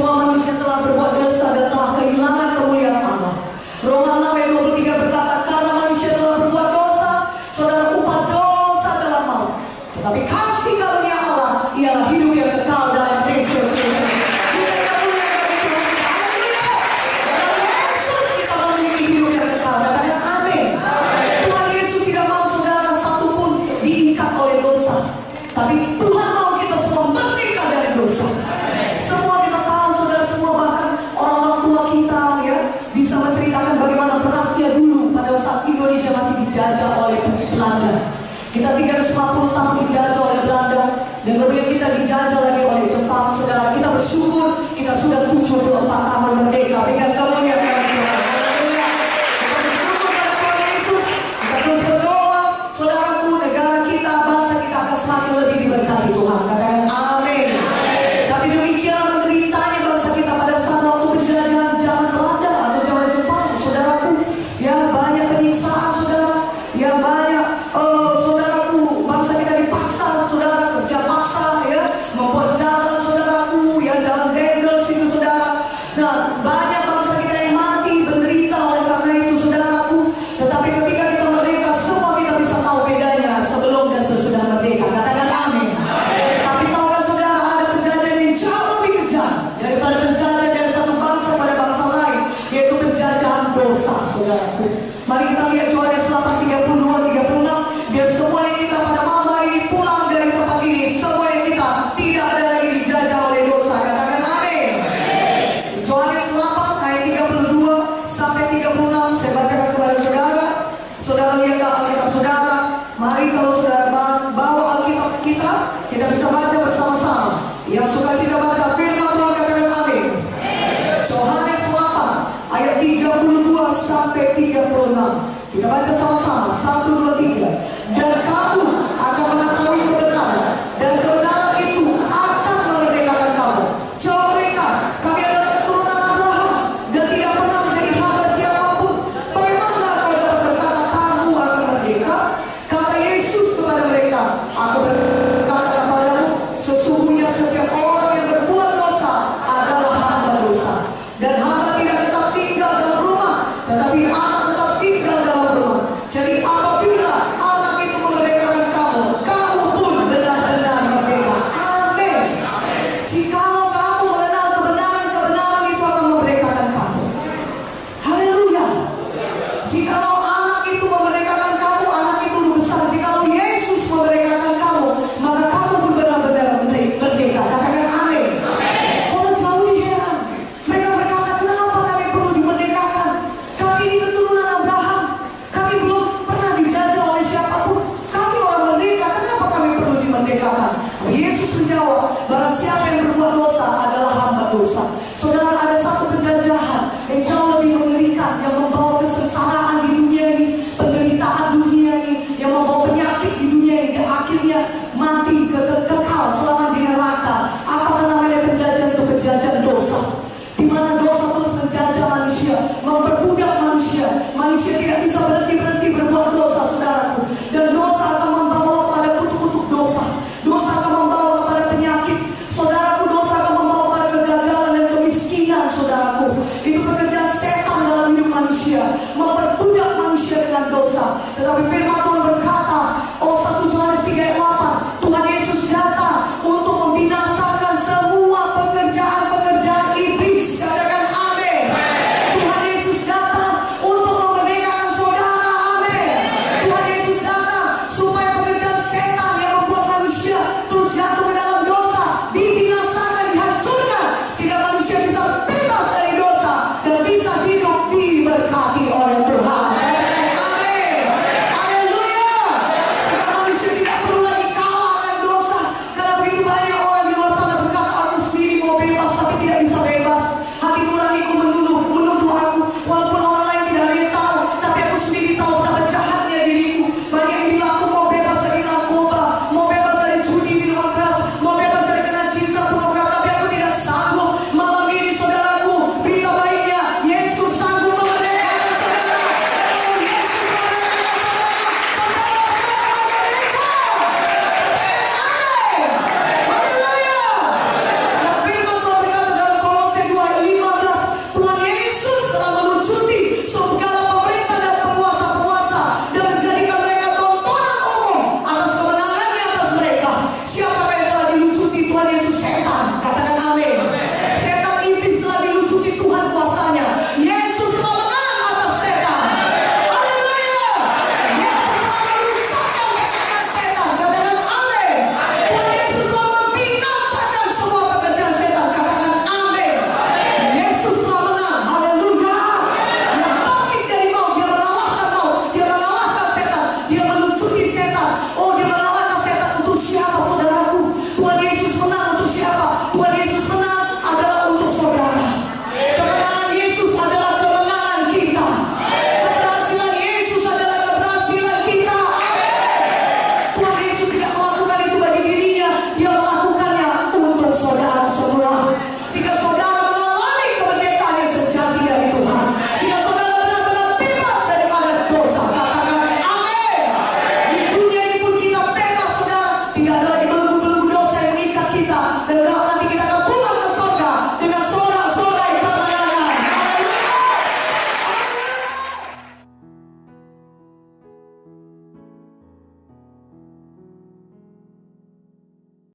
Semua manusia telah berbuat dosa dan telah kehilangan kemuliaan Allah. Roma 6 ayat 23 berkata, karena manusia telah berbuat dosa, saudara, upah dosa adalah maut. Tetapi kasih karunia Allah ialah hidup yang kekal dalam Kristus Yesus. Kita tidak boleh lagi Tuhan kita. Haleluya. Dalam Yesus kita memiliki hidup yang kekal. Katakan amin. Tuhan Yesus tidak mau saudara satupun diikat oleh dosa. Tapi Tuhan mau kita semua merdeka dari dosa. Semua kita tahu, saudara, semua bahkan orang-orang tua kita ya bisa menceritakan bagaimana beratnya dulu pada saat Indonesia masih dijajah oleh Belanda. Kita 350 tahun dijajah oleh Belanda, dan kemudian kita dijajah lagi oleh Jepang. Saudara, kita bersyukur kita sudah 74 tahun merdeka. Berikan kemuliaan kepada Tuhan. Haleluya. Kita bersyukur pada Tuhan Yesus. Kita terus berdoa, saudaraku, negara kita, bangsa kita akan semakin lebih diberkati Tuhan. Katakan amin. Tapi demikian menderitanya bangsa kita pada saat waktu penjajahan zaman Belanda atau zaman Jepang. Saudaraku, ya banyak penyiksaan, saudara. Ya banyak saudaraku, bangsa kita dipaksa, saudara, kerja paksa, ya, membuat jalan, saudaraku, ya, jalan dendel situ, saudara. Nah, banyak bangsa kita yang mati, menderita oleh karena itu, saudaraku. Tetapi ketika kita merdeka, semua kita bisa tahu bedanya sebelum dan sesudah merdeka. Katakan amin. Tapi tahukah saudara, ada penjajahan yang jauh lebih kejam daripada penjajahan dari satu bangsa pada bangsa lain, yaitu penjajahan dosa, saudaraku. Mari kita lihat Yohanes 8:32-36. Biar semua yang kita pada malam hari ini pulang dari tempat ini, semua yang kita tidak ada lagi dijajah oleh dosa. Katakan amin. Yohanes 8 ayat 32-36. Saya bacakan kepada saudara. Saudara lihatlah Alkitab saudara. Mari kalau saudara bawa Alkitab kita bisa baca bersama-sama. Yang suka cita baca firman Tuhan, katakan amin. Yohanes 8 ayat 32-36. Kita baca sama-sama. 1, 2, 3. Dan kamu akan mengetahui kebenaran, dan kebenaran itu akan memerdekakan kamu. Jawab mereka, kami adalah keturunan Abraham dan tidak pernah menjadi hamba siapapun. Bagaimana kau dapat berkata kamu akan merdeka? Kata Yesus kepada mereka, aku berkata kepadamu, sesungguhnya setiap orang yang berbuat dosa adalah hamba dosa. Dan hamba tidak tetap tinggal dalam rumah, tetapi anak tetap tinggal dalam rumah. Jadi apabila anak itu memerdekakan kamu, kamu pun benar-benar merdeka. Amin. Jikalau kamu mengenal kebenaran, kebenaran itu akan memerdekakan kamu. Haleluya. Jikalau anak itu memerdekakan kamu, anak itu besar. Jikalau Yesus memerdekakan kamu, maka kamu pun benar-benar merdeka. Katakan amin. Orang jauh heran. Mereka berkata, kenapa kami perlu dimerdekakan? Kami ini keturunan Abraham. Kami belum pernah dijajah oleh siapapun. Kami orang merdeka. Kenapa kami perlu dimerdekakan? Yesus menjawab, barang siapa yang berbuat dosa adalah hamba dosa. Saudara, ada satu penjajahan yang jauh lebih mengerikan, yang membawa kesengsaraan di dunia ini, penderitaan dunia ini, yang membawa penyakit di dunia ini, dan akhirnya mati kekal selama di neraka. Apa namanya penjajahan itu? Penjajahan dosa, di mana dosa terus menjajah manusia, memperbudak manusia. Manusia tidak bisa berhenti berbuat dosa, saudaraku. Dan dosa akan membawa pada kutuk-kutuk dosa. Dosa akan membawa kepada penyakit. Saudaraku, dosa akan membawa pada kegagalan dan kemiskinan, saudaraku. Itu pekerjaan